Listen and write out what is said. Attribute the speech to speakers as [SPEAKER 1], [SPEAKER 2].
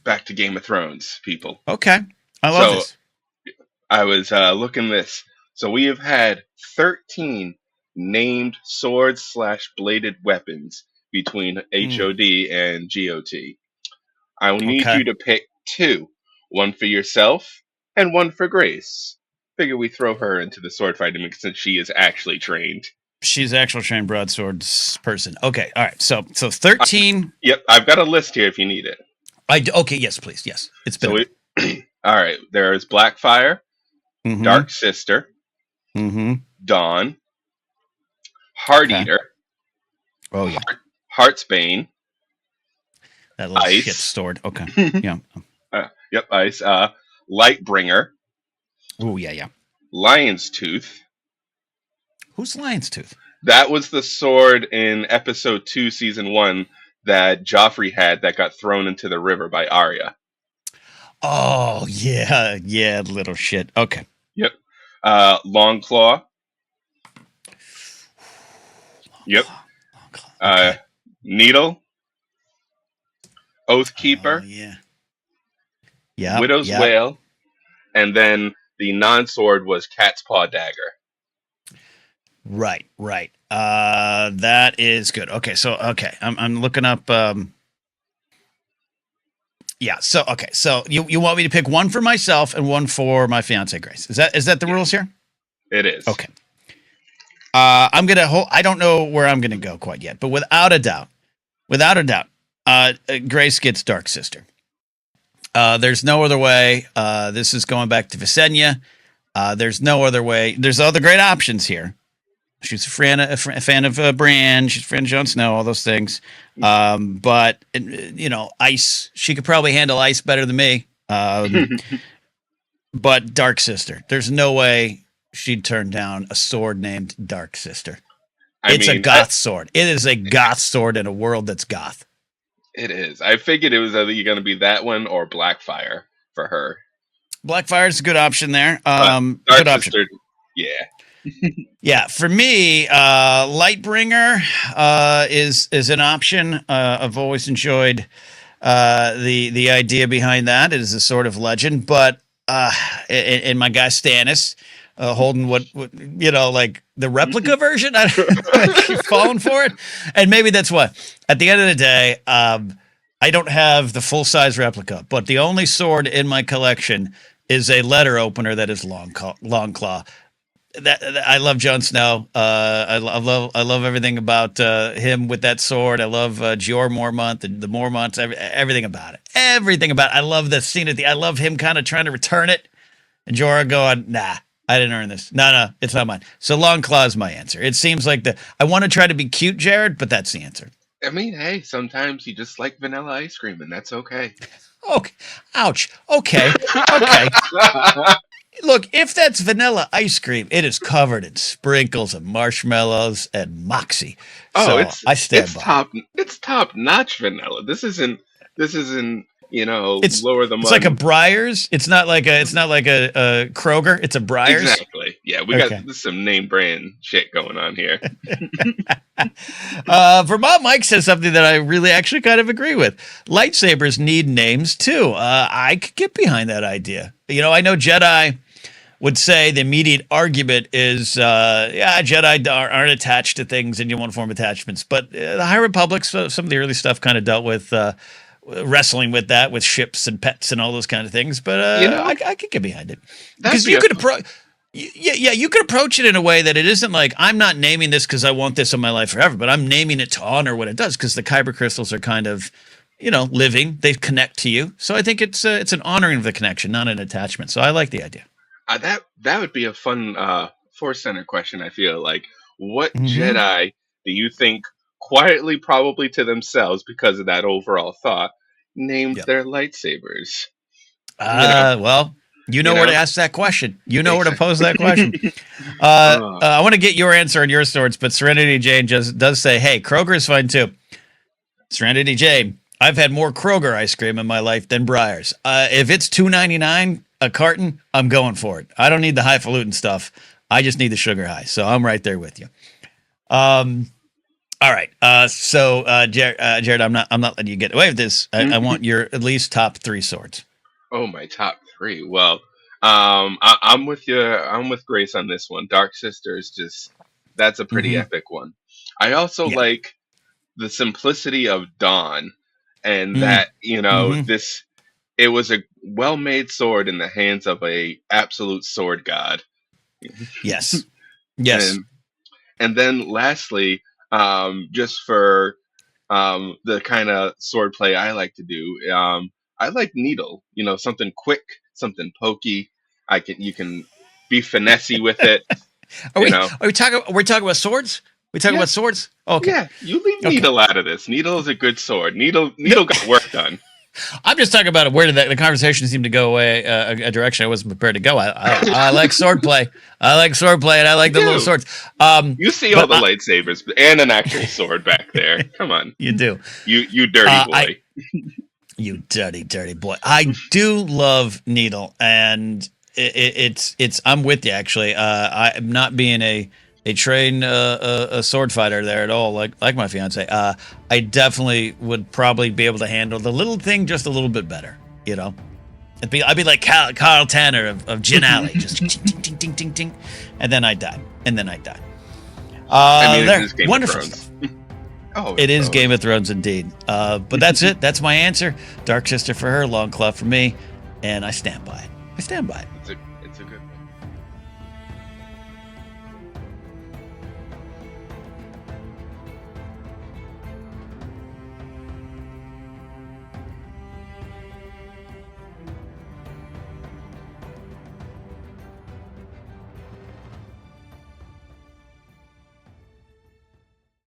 [SPEAKER 1] back to Game of Thrones, people.
[SPEAKER 2] Okay. I love
[SPEAKER 1] So
[SPEAKER 2] this.
[SPEAKER 1] I was looking this. So we have had 13 named swords slash bladed weapons between
[SPEAKER 2] Mm,
[SPEAKER 1] HOD and GOT. I will need
[SPEAKER 2] okay.
[SPEAKER 1] you to pick two, one for yourself and one for Grace. Figure we throw her into the sword fighting mix since she is actually trained.
[SPEAKER 2] She's actual trained broadswords person. Okay. All right. So
[SPEAKER 1] I,
[SPEAKER 2] 13.
[SPEAKER 1] yep, I've got a list here if you need it.
[SPEAKER 2] Okay. Yes, please. Yes. It's been
[SPEAKER 1] So
[SPEAKER 2] a minute.
[SPEAKER 1] all right, there's Blackfire,
[SPEAKER 2] Mm-hmm.
[SPEAKER 1] Dark Sister,
[SPEAKER 2] Mm-hmm.
[SPEAKER 1] Dawn, Heart
[SPEAKER 2] Okay.
[SPEAKER 1] Eater,
[SPEAKER 2] Oh, yeah.
[SPEAKER 1] Heartsbane,
[SPEAKER 2] That little shit
[SPEAKER 1] Ice.
[SPEAKER 2] sword. Okay. Yeah.
[SPEAKER 1] Yep, Ice. Lightbringer,
[SPEAKER 2] Oh, yeah, yeah.
[SPEAKER 1] Lion's Tooth.
[SPEAKER 2] Who's Lion's Tooth?
[SPEAKER 1] That was the sword in episode 2, season 1 that Joffrey had that got thrown into the river by Arya.
[SPEAKER 2] Oh, yeah. Yeah, little shit. Okay.
[SPEAKER 1] Yep. Longclaw. Yep.
[SPEAKER 2] Okay.
[SPEAKER 1] Needle,
[SPEAKER 2] Oh,
[SPEAKER 1] Oathkeeper,
[SPEAKER 2] yeah. Yep.
[SPEAKER 1] Widow's
[SPEAKER 2] Yep.
[SPEAKER 1] Wail, and then the non-sword was Cat's Paw Dagger.
[SPEAKER 2] Right. Right. That is good. Okay. So, okay. I'm looking up. Yeah. So, okay. So you want me to pick one for myself and one for my fiance Grace? Is that the rules here?
[SPEAKER 1] It is.
[SPEAKER 2] Okay. I'm gonna hold. I don't know where I'm gonna go quite yet, but without a doubt, Grace gets Dark Sister. There's no other way. This is going back to Visenya. There's no other way. There's other great options here. She's a fan of Brienne. She's a fan of Jon Snow. All those things. But Ice. She could probably handle Ice better than me. But Dark Sister. There's no way she'd turn down a sword named Dark Sister. It's a goth sword. It is a goth sword in a world that's goth.
[SPEAKER 1] It is. I figured it was either going to be that one or Blackfire for her.
[SPEAKER 2] Blackfire is a good option there.
[SPEAKER 1] Dark
[SPEAKER 2] Good option.
[SPEAKER 1] Sister, yeah.
[SPEAKER 2] Yeah, for me, Lightbringer is an option. I've always enjoyed the idea behind that. It is a sort of legend, but and my guy Stannis holding what like the replica version. I keep falling for it, and maybe that's what. At the end of the day, I don't have the full size replica, but the only sword in my collection is a letter opener that is long claw. That I love Jon Snow. I love everything about him with that sword. I love Jeor Mormont, the Mormonts, everything about it. Everything about it. I love the scene I love him kind of trying to return it, and Jorah going, "Nah, I didn't earn this. No, it's not mine." So Longclaw is my answer. It seems like I want to try to be cute, Jared, but that's the answer.
[SPEAKER 1] I mean, hey, sometimes you just like vanilla ice cream, and that's okay.
[SPEAKER 2] Okay. Ouch. Okay. Look, if that's vanilla ice cream, it is covered in sprinkles of marshmallows and moxie. So I stand by.
[SPEAKER 1] It's top notch vanilla. This isn't
[SPEAKER 2] It's
[SPEAKER 1] lower the mud.
[SPEAKER 2] It's like a Breyers. It's not like a Kroger. It's a Breyers.
[SPEAKER 1] Exactly. Yeah, we got some name brand shit going on here.
[SPEAKER 2] Vermont Mike says something that I really actually kind of agree with. Lightsabers need names too. I could get behind that idea. I know Jedi would say the immediate argument is, Jedi aren't attached to things and you want to form attachments. But the High Republic, some of the early stuff kind of dealt with wrestling with that, with ships and pets and all those kind of things. But I could get behind it. Because you could approach... Yeah, you could approach it in a way that it isn't like, I'm not naming this because I want this in my life forever, but I'm naming it to honor what it does, because the kyber crystals are kind of, living. They connect to you. So I think it's an honoring of the connection, not an attachment. So I like the idea.
[SPEAKER 1] That would be a fun Force Center question, I feel like. What Jedi do you think, quietly probably to themselves because of that overall thought, named their lightsabers?
[SPEAKER 2] Well... You know where to ask that question. You know where to pose that question. I want to get your answer on your swords, but Serenity Jane does say, hey, Kroger is fine too. Serenity Jane, I've had more Kroger ice cream in my life than Breyers. If it's $2.99 a carton, I'm going for it. I don't need the highfalutin stuff. I just need the sugar high. So I'm right there with you. All right. Jared, I'm not letting you get away with this. I want your at least top 3 swords.
[SPEAKER 1] Oh, my top three. Well, I'm with you. I'm with Grace on this one. Dark Sister is just that's a pretty
[SPEAKER 2] Mm-hmm.
[SPEAKER 1] epic one. I also
[SPEAKER 2] Yeah.
[SPEAKER 1] like the simplicity of Dawn, and
[SPEAKER 2] Mm.
[SPEAKER 1] that
[SPEAKER 2] Mm-hmm.
[SPEAKER 1] this it was a well-made sword in the hands of a absolute sword god.
[SPEAKER 2] Yes. Yes.
[SPEAKER 1] and and then lastly, just for the kind of sword play I like to do, I like needle. Something quick, something pokey. You can be finessey with it.
[SPEAKER 2] Are
[SPEAKER 1] You
[SPEAKER 2] we
[SPEAKER 1] know,
[SPEAKER 2] are we talking we're talking about swords? We talking
[SPEAKER 1] yeah,
[SPEAKER 2] about swords? Okay.
[SPEAKER 1] yeah. You leave
[SPEAKER 2] Okay.
[SPEAKER 1] needle out of this. Needle is a good sword. Needle
[SPEAKER 2] No,
[SPEAKER 1] got work done.
[SPEAKER 2] I'm just talking about where did the conversation seemed to go away a direction I wasn't prepared to go. I like swordplay. I like swordplay, and I
[SPEAKER 1] You
[SPEAKER 2] like the little
[SPEAKER 1] do.
[SPEAKER 2] swords.
[SPEAKER 1] You see all
[SPEAKER 2] But
[SPEAKER 1] the lightsabers and an actual sword back there. Come on,
[SPEAKER 2] you do.
[SPEAKER 1] you dirty
[SPEAKER 2] I
[SPEAKER 1] boy.
[SPEAKER 2] You dirty, dirty boy. I do love needle, and it's. I'm with you actually. I'm not being a trained a sword fighter there at all, like my fiance. I definitely would probably be able to handle the little thing just a little bit better. I'd be like Carl Tanner of Gin Alley, just ting ting ting ting ting ting, and then I die,
[SPEAKER 1] I mean, it
[SPEAKER 2] There,
[SPEAKER 1] is Game of
[SPEAKER 2] wonderful
[SPEAKER 1] Thrones.
[SPEAKER 2] stuff.
[SPEAKER 1] Oh,
[SPEAKER 2] It is
[SPEAKER 1] totally.
[SPEAKER 2] Game of Thrones indeed. But that's it. That's my answer. Dark Sister for her, Long Claw for me, and I stand by it.